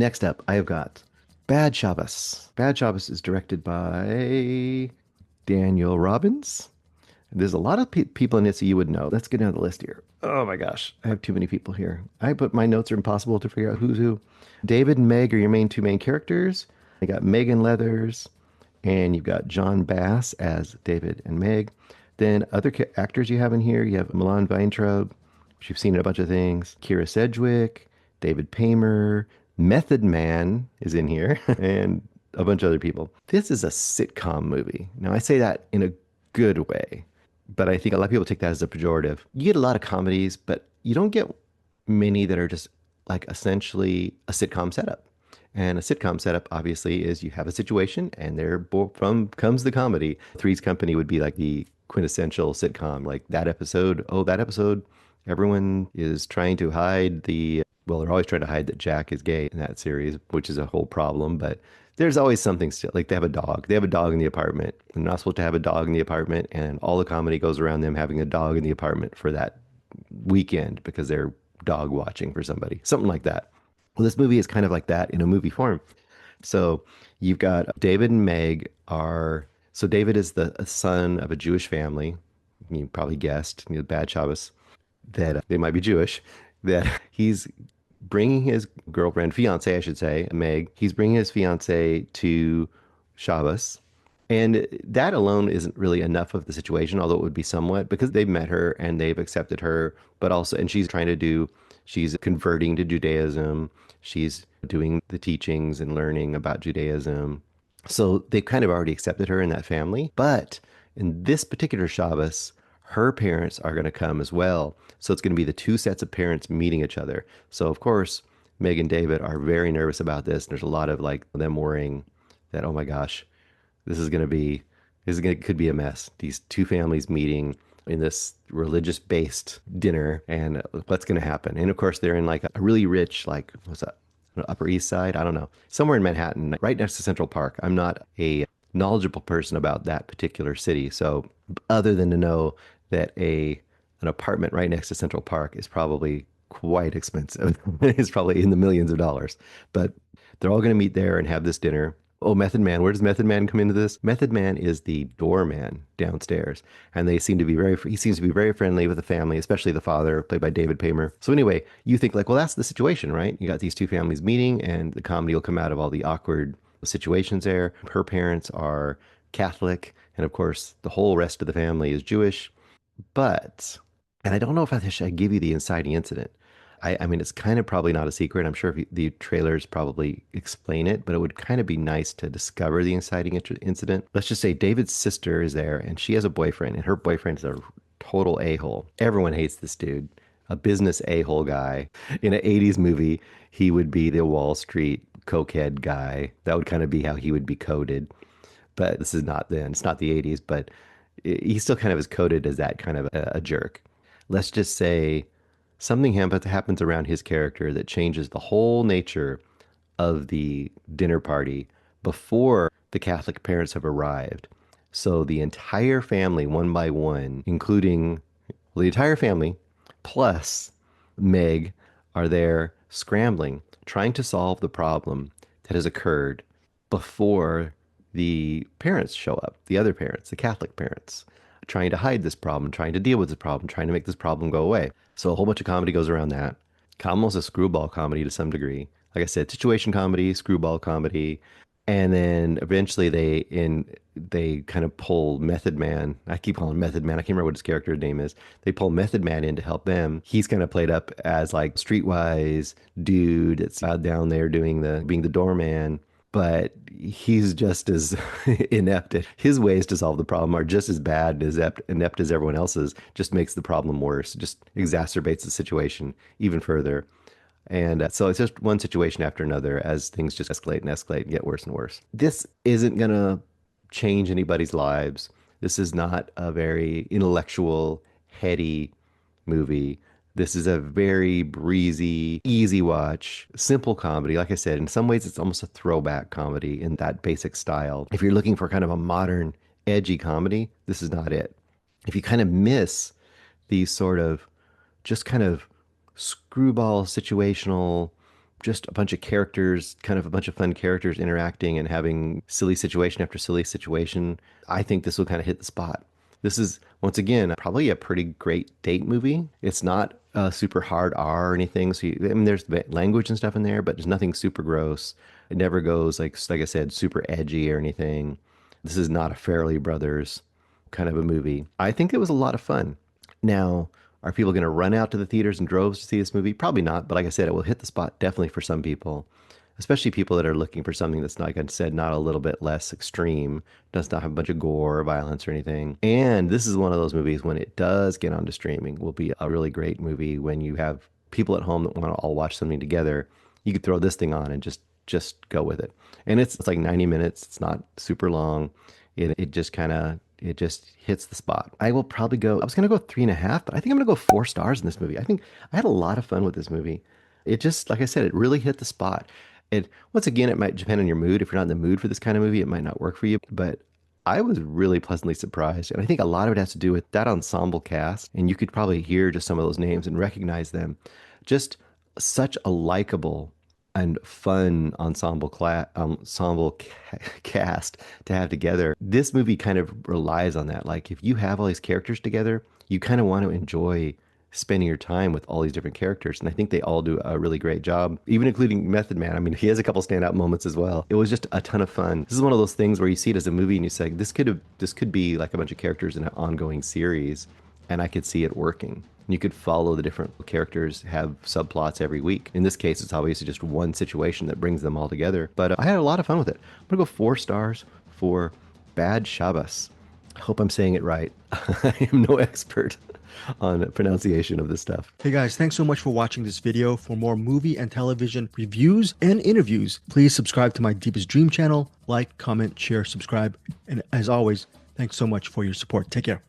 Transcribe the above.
Next up, I have got Bad Shabbos. Bad Shabbos is directed by Daniel Robbins. There's a lot of people in it, so you would know. Let's get down the list here. Oh my gosh, I have too many people here. My notes are impossible to figure out who's who. David and Meg are your two main characters. I got Megan Leathers, and you've got John Bass as David and Meg. Then other actors you have in here, you have Milan Weintraub, which you've seen in a bunch of things. Kyra Sedgwick, David Paymer, Method Man is in here, and a bunch of other people. This is a sitcom movie. Now, I say that in a good way, but I think a lot of people take that as a pejorative. You get a lot of comedies, but you don't get many that are just like essentially a sitcom setup. And a sitcom setup, obviously, is you have a situation and there from comes the comedy. Three's Company would be like the quintessential sitcom, like that episode. Oh, that episode, everyone is trying to hide well, they're always trying to hide that Jack is gay in that series, which is a whole problem. But there's always something still. Like they have a dog. They have a dog in the apartment. They're not supposed to have a dog in the apartment. And all the comedy goes around them having a dog in the apartment for that weekend because they're dog watching for somebody, something like that. Well, this movie is kind of like that in a movie form. So you've got David and Meg so David is the son of a Jewish family. You probably guessed, Bad Shabbos, that they might be Jewish, that he's bringing his girlfriend, fiance, I should say, Meg, he's bringing his fiance to Shabbos. And that alone isn't really enough of the situation, although it would be somewhat because they've met her and they've accepted her, but also, and she's converting to Judaism. She's doing the teachings and learning about Judaism. So they've kind of already accepted her in that family. But in this particular Shabbos, her parents are going to come as well. So it's going to be the two sets of parents meeting each other. So of course, Meg and David are very nervous about this. There's a lot of like them worrying that, oh my gosh, could be a mess. These two families meeting in this religious-based dinner, and what's going to happen? And of course, they're in like a really rich, like, what's that? Upper East Side? I don't know. Somewhere in Manhattan, right next to Central Park. I'm not a knowledgeable person about that particular city. So other than to know that an apartment right next to Central Park is probably quite expensive. It's probably in the millions of dollars. But they're all going to meet there and have this dinner. Oh, Method Man. Where does Method Man come into this? Method Man is the doorman downstairs. And he seems to be very friendly with the family, especially the father, played by David Paymer. So anyway, you think like, well, that's the situation, right? You got these two families meeting and the comedy will come out of all the awkward situations there. Her parents are Catholic. And of course, the whole rest of the family is Jewish. But, and I don't know if I should give you the inciting incident. I mean, it's kind of probably not a secret. I'm sure if the trailers probably explain it, but it would kind of be nice to discover the inciting incident. Let's just say David's sister is there and she has a boyfriend, and her boyfriend is a total a-hole. Everyone hates this dude, a business a-hole guy. In an 80s movie, he would be the Wall Street cokehead guy. That would kind of be how he would be coded. But this is not then. It's not the 80s, but he still kind of is coded as that kind of a jerk. Let's just say something happens around his character that changes the whole nature of the dinner party before the Catholic parents have arrived. So the entire family, one by one, including well, the entire family plus Meg, are there scrambling, trying to solve the problem that has occurred before the parents show up, the other parents, the Catholic parents, trying to hide this problem, trying to deal with this problem, trying to make this problem go away. So a whole bunch of comedy goes around that. Almost a screwball comedy to some degree. Like I said, situation comedy, screwball comedy. And then eventually they kind of pull Method Man. I keep calling him Method Man. I can't remember what his character's name is. They pull Method Man in to help them. He's kind of played up as like streetwise dude that's out down there being the doorman. But he's just as inept. His ways to solve the problem are just as bad and as inept as everyone else's. Just makes the problem worse. Just exacerbates the situation even further. And so it's just one situation after another as things just escalate and get worse and worse. This isn't going to change anybody's lives. This is not a very intellectual, heady movie. This is a very breezy, easy watch, simple comedy. Like I said, in some ways, it's almost a throwback comedy in that basic style. If you're looking for kind of a modern, edgy comedy, this is not it. If you kind of miss these sort of just kind of screwball situational just a bunch of characters, kind of a bunch of fun characters interacting and having silly situation after silly situation, I think this will kind of hit the spot. This is, once again, probably a pretty great date movie. It's not super hard R or anything. So, I mean, there's language and stuff in there, but there's nothing super gross. It never goes, like I said, super edgy or anything. This is not a Farrelly Brothers kind of a movie. I think it was a lot of fun. Now, are people going to run out to the theaters in droves to see this movie? Probably not, but like I said, it will hit the spot definitely for some people, especially people that are looking for something that's, like I said, not a little bit less extreme, does not have a bunch of gore or violence or anything. And this is one of those movies when it does get onto streaming, will be a really great movie when you have people at home that want to all watch something together. You could throw this thing on and just go with it. And it's like 90 minutes. It's not super long. It just kind of, it just hits the spot. I will probably go, I was going to go 3.5, but I think I'm going to go 4 stars in this movie. I think I had a lot of fun with this movie. It just, like I said, it really hit the spot. Once again, it might depend on your mood. If you're not in the mood for this kind of movie, it might not work for you. But I was really pleasantly surprised. And I think a lot of it has to do with that ensemble cast. And you could probably hear just some of those names and recognize them. Just such a likable and fun cast to have together. This movie kind of relies on that. Like, if you have all these characters together, you kind of want to enjoy spending your time with all these different characters. And I think they all do a really great job, even including Method Man. I mean, he has a couple standout moments as well. It was just a ton of fun. This is one of those things where you see it as a movie and you say, this could be like a bunch of characters in an ongoing series, and I could see it working. You could follow the different characters, have subplots every week. In this case, it's obviously just one situation that brings them all together. But I had a lot of fun with it. I'm gonna go 4 stars for Bad Shabbos. I hope I'm saying it right. I am no expert on pronunciation of this stuff. Hey guys, thanks so much for watching this video. For more movie and television reviews and interviews, please subscribe to my Deepest Dream channel. Like, comment, share, subscribe. And as always, thanks so much for your support. Take care.